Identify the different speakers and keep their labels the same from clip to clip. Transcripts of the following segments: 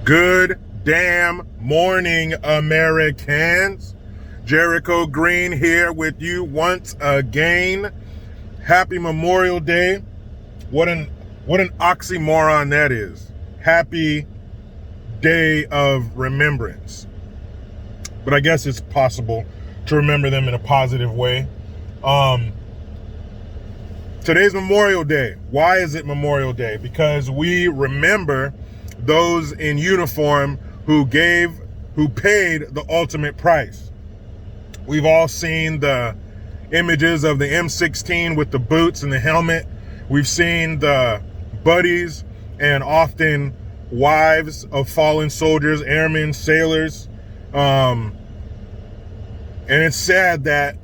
Speaker 1: Good damn morning, Americans. Jericho Green here with you once again. Happy Memorial Day. What an oxymoron that is. Happy Day of Remembrance. But I guess it's possible to remember them in a positive way. Today's Memorial Day. Why is it Memorial Day? Because we remember those in uniform who paid the ultimate price. We've all seen the images of the M16 with the boots and the helmet. We've seen the buddies and often wives of fallen soldiers, airmen, sailors. And it's sad that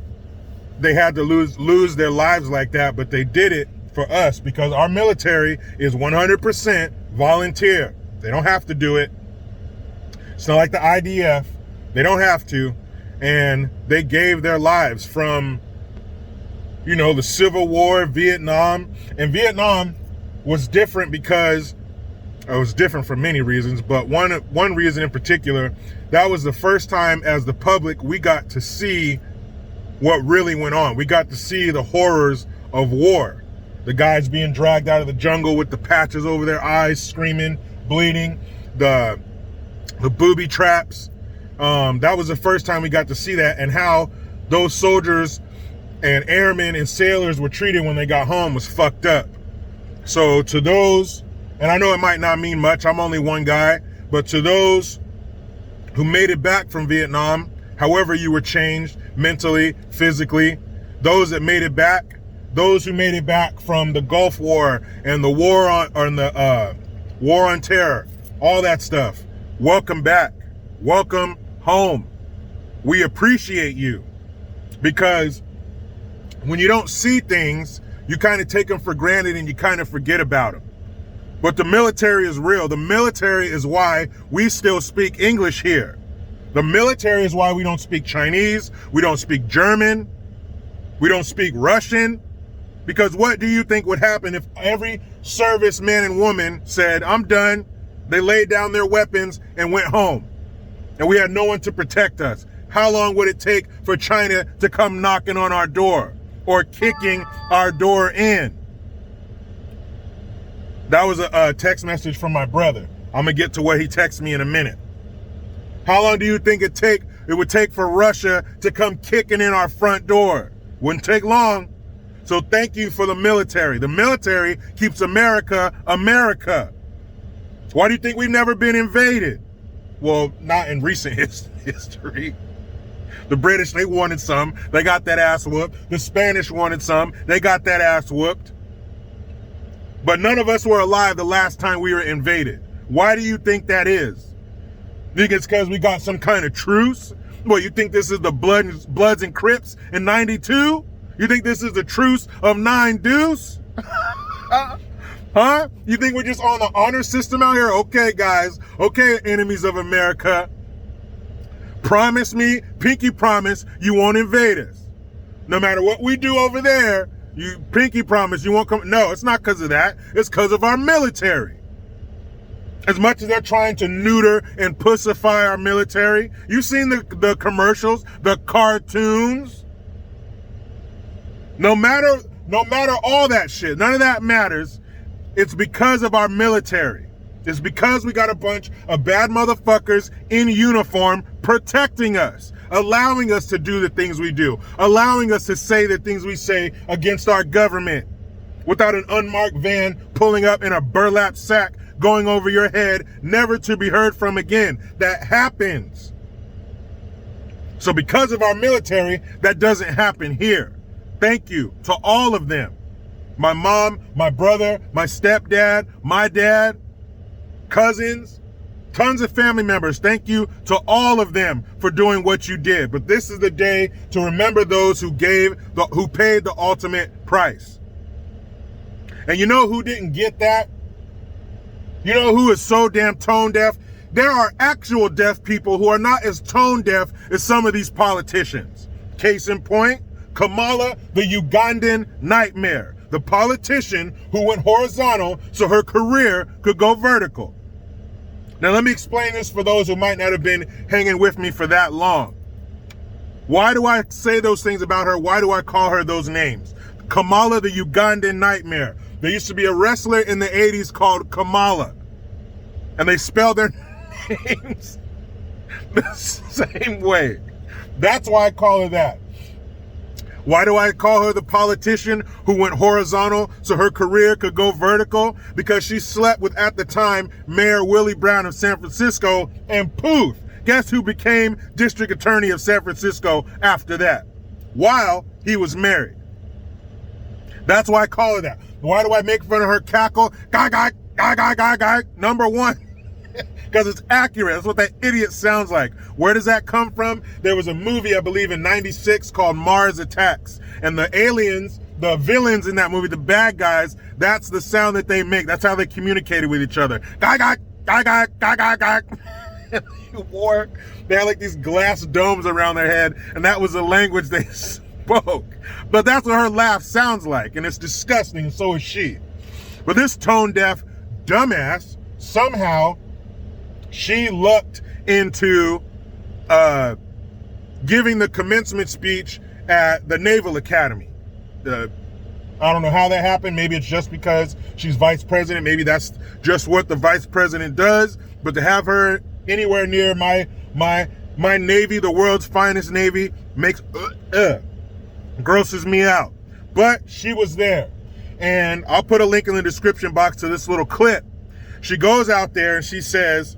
Speaker 1: they had to lose their lives like that, but they did it for us because our military is 100% volunteer. They don't have to do it. It's not like the IDF. They don't have to. And they gave their lives from, the Civil War, Vietnam. And Vietnam was different because it was different for many reasons, but one reason in particular, that was the first time as the public we got to see what really went on. We got to see the horrors of war. The guys being dragged out of the jungle with the patches over their eyes, screaming, bleeding, the booby traps. That was the first time we got to see that, and how those soldiers and airmen and sailors were treated when they got home was fucked up. So to those, and I know it might not mean much, I'm only one guy, but to those who made it back from Vietnam, however you were changed mentally, physically, those that made it back, those who made it back from the Gulf War and the war on terror, all that stuff, welcome back, welcome home. We appreciate you, because when you don't see things, you kind of take them for granted and you kind of forget about them. But the military is real. The military is why we still speak English here. The military is why we don't speak Chinese, we don't speak German, we don't speak Russian. Because what do you think would happen if every serviceman and woman said, I'm done, they laid down their weapons and went home, and we had no one to protect us? How long would it take for China to come knocking on our door or kicking our door in? That was a text message from my brother. I'm going to get to what he texted me in a minute. How long do you think it would take for Russia to come kicking in our front door? Wouldn't take long. So thank you for the military. The military keeps America, America. Why do you think we've never been invaded? Well, not in recent history. The British, they wanted some. They got that ass whooped. The Spanish wanted some. They got that ass whooped. But none of us were alive the last time we were invaded. Why do you think that is? Think it's because we got some kind of truce? Well, you think this is the Bloods and Crips in 92? You think this is the truce of 9 Deuce? Huh? You think we're just on the honor system out here? Okay, guys. Okay, enemies of America. Promise me, pinky promise, you won't invade us. No matter what we do over there, you pinky promise you won't come. No, it's not because of that. It's because of our military. As much as they're trying to neuter and pussify our military, you've seen the commercials, the cartoons. No matter all that shit, none of that matters. It's because of our military. It's because we got a bunch of bad motherfuckers in uniform protecting us, allowing us to do the things we do, allowing us to say the things we say against our government without an unmarked van pulling up in a burlap sack going over your head, never to be heard from again. That happens. So because of our military, that doesn't happen here. Thank you to all of them. My mom, my brother, my stepdad, my dad, cousins, tons of family members. Thank you to all of them for doing what you did. But this is the day to remember those who paid the ultimate price. And you know who didn't get that? You know who is so damn tone deaf? There are actual deaf people who are not as tone deaf as some of these politicians. Case in point, Kamala, the Ugandan nightmare, the politician who went horizontal so her career could go vertical. Now, let me explain this for those who might not have been hanging with me for that long. Why do I say those things about her? Why do I call her those names? Kamala, the Ugandan nightmare. There used to be a wrestler in the 80s called Kamala, and they spelled their names the same way. That's why I call her that. Why do I call her the politician who went horizontal so her career could go vertical? Because she slept with, at the time, Mayor Willie Brown of San Francisco, and poof, guess who became district attorney of San Francisco after that? While he was married. That's why I call her that. Why do I make fun of her cackle? Number one, because it's accurate. That's what that idiot sounds like. Where does that come from? There was a movie, I believe, in '96 called Mars Attacks. And the aliens, the villains in that movie, the bad guys, that's the sound that they make. That's how they communicated with each other. They had like these glass domes around their head, and that was the language they spoke. But that's what her laugh sounds like, and it's disgusting, and so is she. But this tone-deaf dumbass, somehow, she looked into giving the commencement speech at the Naval Academy. I don't know how that happened. Maybe it's just because she's vice president. Maybe that's just what the vice president does. But to have her anywhere near my Navy, the world's finest Navy, makes grosses me out. But she was there. And I'll put a link in the description box to this little clip. She goes out there and she says,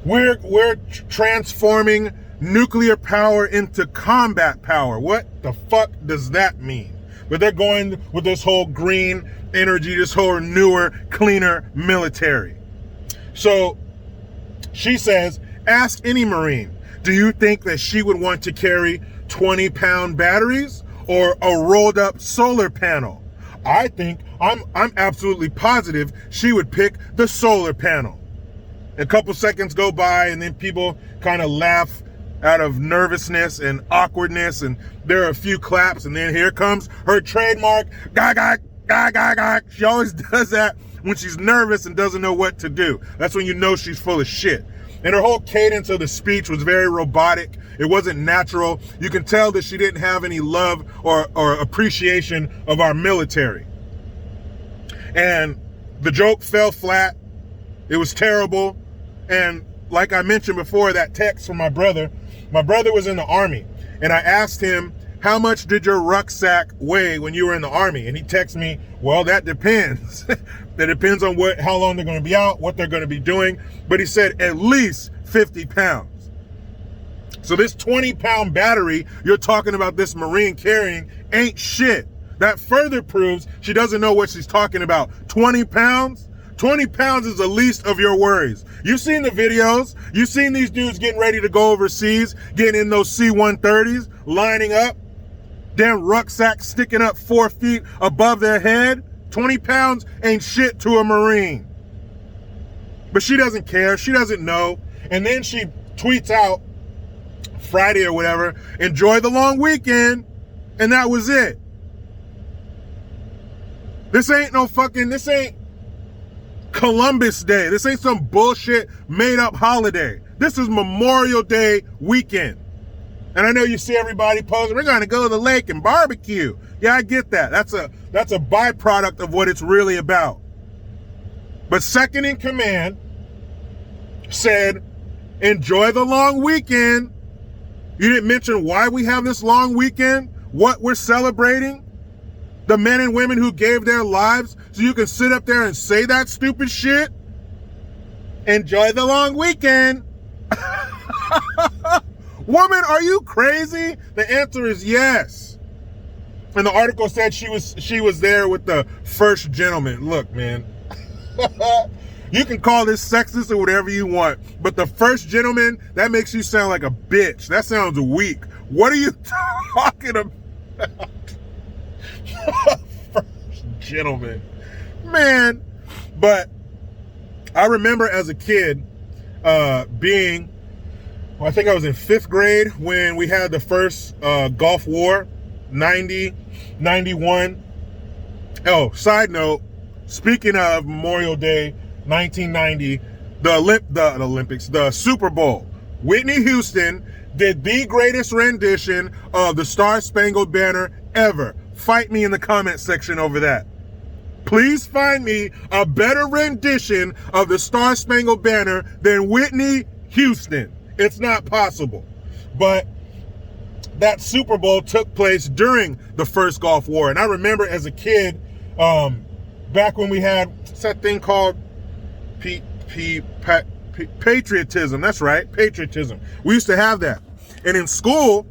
Speaker 1: we're transforming nuclear power into combat power. What the fuck does that mean? But they're going with this whole green energy, this whole newer, cleaner military. So she says, ask any Marine, do you think that she would want to carry 20-pound batteries or a rolled up solar panel? I think, I'm absolutely positive she would pick the solar panel. A couple seconds go by and then people kind of laugh out of nervousness and awkwardness, and there are a few claps, and then here comes her trademark, She always does that when she's nervous and doesn't know what to do. That's when you know she's full of shit. And her whole cadence of the speech was very robotic. It wasn't natural. You can tell that she didn't have any love or appreciation of our military. And the joke fell flat. It was terrible. And like I mentioned before, that text from my brother was in the Army. And I asked him, how much did your rucksack weigh when you were in the Army? And he texted me, well, that depends. That depends on how long they're going to be out, what they're going to be doing. But he said at least 50 pounds. So this 20-pound battery you're talking about this Marine carrying ain't shit. That further proves she doesn't know what she's talking about. 20 pounds? 20 pounds is the least of your worries. You've seen the videos. You've seen these dudes getting ready to go overseas, getting in those C-130s, lining up, damn rucksack sticking up 4 feet above their head. 20 pounds ain't shit to a Marine. But she doesn't care. She doesn't know. And then she tweets out Friday or whatever, enjoy the long weekend. And that was it. This ain't Columbus Day. This ain't some bullshit made up holiday. This is Memorial Day weekend. And I know you see everybody posting, we're going to go to the lake and barbecue. Yeah, I get that. That's a byproduct of what it's really about. But second in command said, enjoy the long weekend. You didn't mention why we have this long weekend, what we're celebrating. The men and women who gave their lives so you can sit up there and say that stupid shit. Enjoy the long weekend. Woman, are you crazy? The answer is yes. And the article said she was there with the first gentleman. Look, man. You can call this sexist or whatever you want, but the first gentleman, that makes you sound like a bitch. That sounds weak. What are you talking about? First gentleman. Man. But I remember as a kid I think I was in 5th grade when we had the first Gulf War, 90, 91. Oh, side note, speaking of Memorial Day 1990, the Olympics, the Super Bowl. Whitney Houston did the greatest rendition of the Star Spangled Banner ever. Fight me in the comment section over that. Please find me a better rendition of the Star Spangled Banner than Whitney Houston. It's not possible. But that Super Bowl took place during the first Gulf War. And I remember as a kid, back when we had that thing called patriotism. That's right, patriotism. We used to have that. And in school,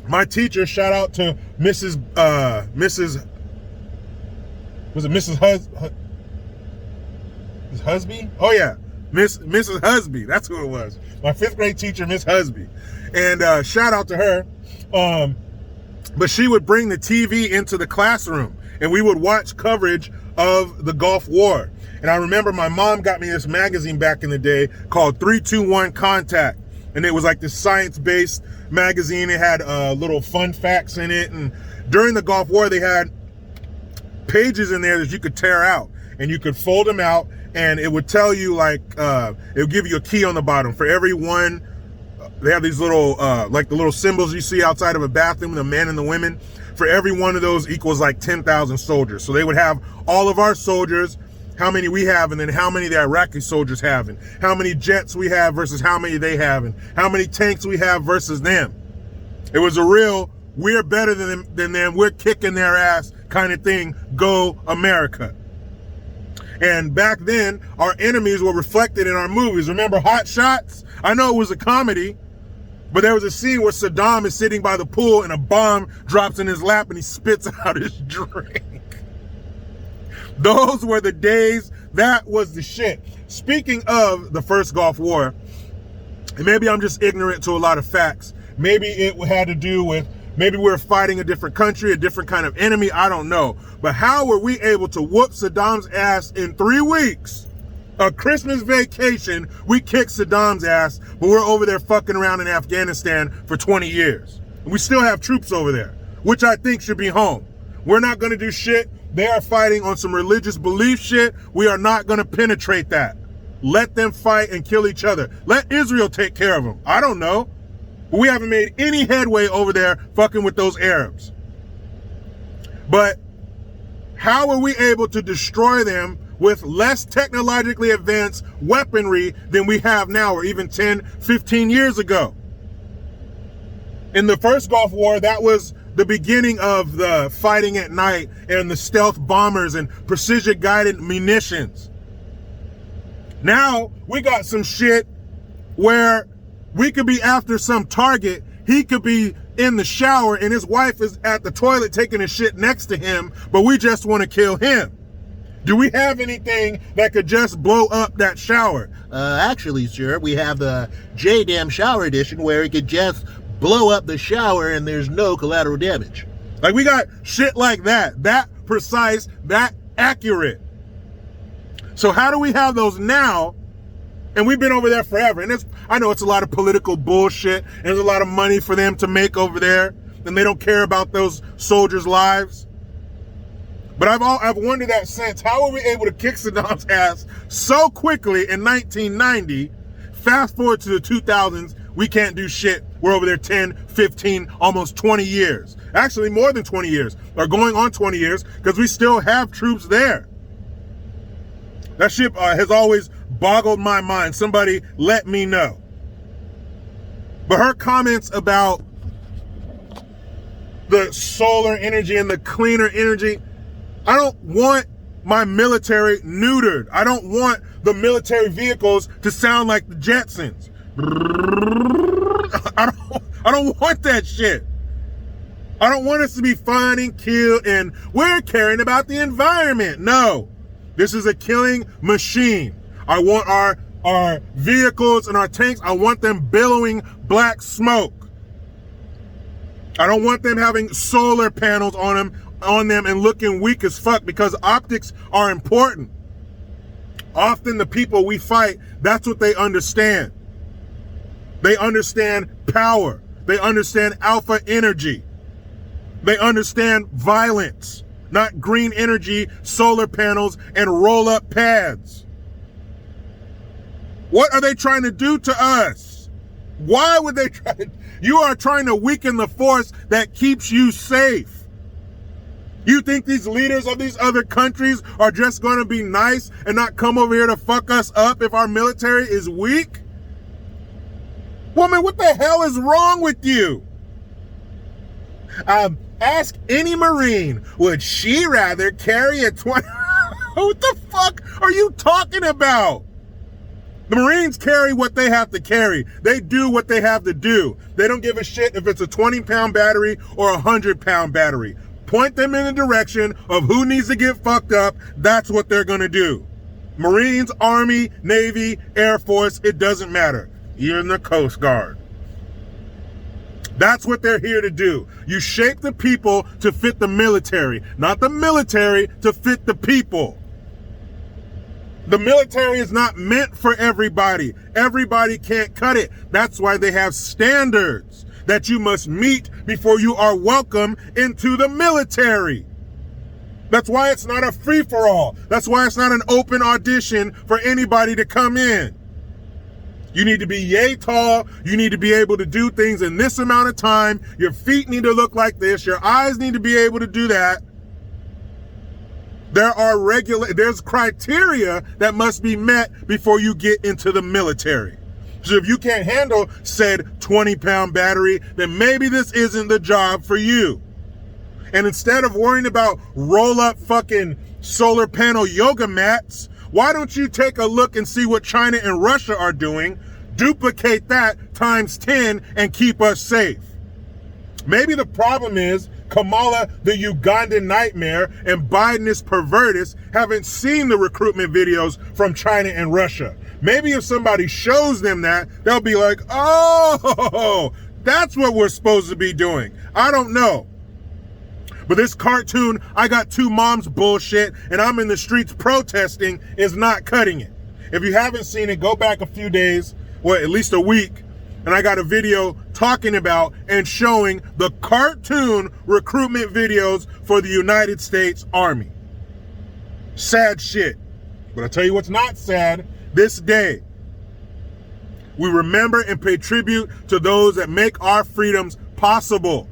Speaker 1: my teacher, shout out to Mrs. Husby? Oh yeah, Mrs. Husby. That's who it was. My 5th grade teacher, Miss Husby. And shout out to her. But she would bring the TV into the classroom and we would watch coverage of the Gulf War. And I remember my mom got me this magazine back in the day called 321 Contact. And it was like this science-based magazine. It had little fun facts in it. And during the Gulf War, they had pages in there that you could tear out. And you could fold them out. And it would tell you, like, it would give you a key on the bottom. For every one, they have these little, like the little symbols you see outside of a bathroom, the men and the women. For every one of those equals like 10,000 soldiers. So they would have all of our soldiers, how many we have, and then how many the Iraqi soldiers have, and how many jets we have versus how many they have, and how many tanks we have versus them. It was a real, we're better than them, we're kicking their ass kind of thing. Go America. And back then, our enemies were reflected in our movies. Remember Hot Shots? I know it was a comedy, but there was a scene where Saddam is sitting by the pool and a bomb drops in his lap and he spits out his drink. Those were the days. That was the shit. Speaking of the first Gulf War, and maybe I'm just ignorant to a lot of facts. Maybe it had to do with, maybe we were fighting a different country, a different kind of enemy. I don't know. But how were we able to whoop Saddam's ass in 3 weeks? A Christmas vacation, we kicked Saddam's ass, but we're over there fucking around in Afghanistan for 20 years. And we still have troops over there, which I think should be home. We're not going to do shit. They are fighting on some religious belief shit. We are not going to penetrate that. Let them fight and kill each other. Let Israel take care of them. I don't know. But we haven't made any headway over there fucking with those Arabs. But how are we able to destroy them with less technologically advanced weaponry than we have now, or even 10, 15 years ago? In the first Gulf War, that was the beginning of the fighting at night and the stealth bombers and precision guided munitions. Now we got some shit where we could be after some target. He could be in the shower and his wife is at the toilet taking a shit next to him, but we just want to kill him. Do we have anything that could just blow up that shower?
Speaker 2: Actually, sir, we have the J-Dam shower edition where it could just blow up the shower and there's no collateral damage.
Speaker 1: Like, we got shit like that precise, that accurate. So how do we have those now? And we've been over there forever. And I know it's a lot of political bullshit. And there's a lot of money for them to make over there. And they don't care about those soldiers' lives. But I've wondered that since. How were we able to kick Saddam's ass so quickly in 1990? Fast forward to the 2000s, we can't do shit. We're over there 10, 15, almost 20 years. Actually, more than 20 years. Or going on 20 years, because we still have troops there. That shit has always boggled my mind. Somebody let me know. But her comments about the solar energy and the cleaner energy, I don't want my military neutered. I don't want the military vehicles to sound like the Jetsons. I don't want that shit. I don't want us to be fun and cute and we're caring about the environment. No, this is a killing machine. I want our vehicles and our tanks, I want them billowing black smoke. I don't want them having solar panels on them and looking weak as fuck, because optics are important. Often the people we fight, that's what they understand. They understand power. They understand alpha energy. They understand violence, not green energy, solar panels, and roll-up pads. What are they trying to do to us? Why would they try to? You are trying to weaken the force that keeps you safe. You think these leaders of these other countries are just going to be nice and not come over here to fuck us up if our military is weak? Woman, what the hell is wrong with you? Ask any Marine, would she rather carry a 20? What the fuck are you talking about? The Marines carry what they have to carry. They do what they have to do. They don't give a shit if it's a 20-pound battery or a 100-pound battery. Point them in the direction of who needs to get fucked up. That's what they're going to do. Marines, Army, Navy, Air Force, it doesn't matter. Even the Coast Guard. That's what they're here to do. You shape the people to fit the military, not the military to fit the people. The military is not meant for everybody. Everybody can't cut it. That's why they have standards that you must meet before you are welcome into the military. That's why it's not a free-for-all. That's why it's not an open audition for anybody to come in. You need to be yay tall. You need to be able to do things in this amount of time. Your feet need to look like this. Your eyes need to be able to do that. There's criteria that must be met before you get into the military. So if you can't handle said 20-pound battery, then maybe this isn't the job for you. And instead of worrying about roll-up fucking solar panel yoga mats, why don't you take a look and see what China and Russia are doing, duplicate that times 10, and keep us safe? Maybe the problem is Kamala, the Ugandan nightmare, and Biden, this pervertist, haven't seen the recruitment videos from China and Russia. Maybe if somebody shows them that, they'll be like, oh, that's what we're supposed to be doing. I don't know. But this cartoon, I got two moms bullshit, and I'm in the streets protesting, is not cutting it. If you haven't seen it, go back a few days, well, at least a week, and I got a video talking about and showing the cartoon recruitment videos for the United States Army. Sad shit. But I'll tell you what's not sad. This day, we remember and pay tribute to those that make our freedoms possible.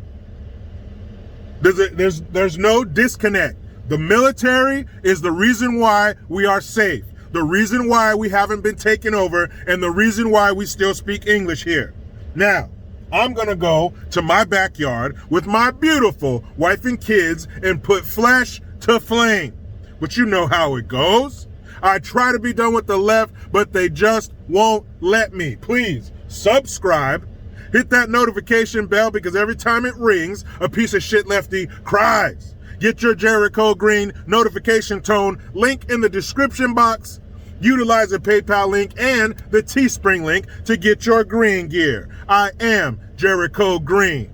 Speaker 1: There's no disconnect. The military is the reason why we are safe, the reason why we haven't been taken over, and the reason why we still speak English here. Now, I'm gonna go to my backyard with my beautiful wife and kids and put flesh to flame. But you know how it goes. I try to be done with the left, but they just won't let me. Please subscribe. Hit that notification bell, because every time it rings, a piece of shit lefty cries. Get your Jericho Green notification tone link in the description box. Utilize the PayPal link and the Teespring link to get your green gear. I am Jericho Green.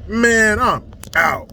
Speaker 1: Man, I'm out.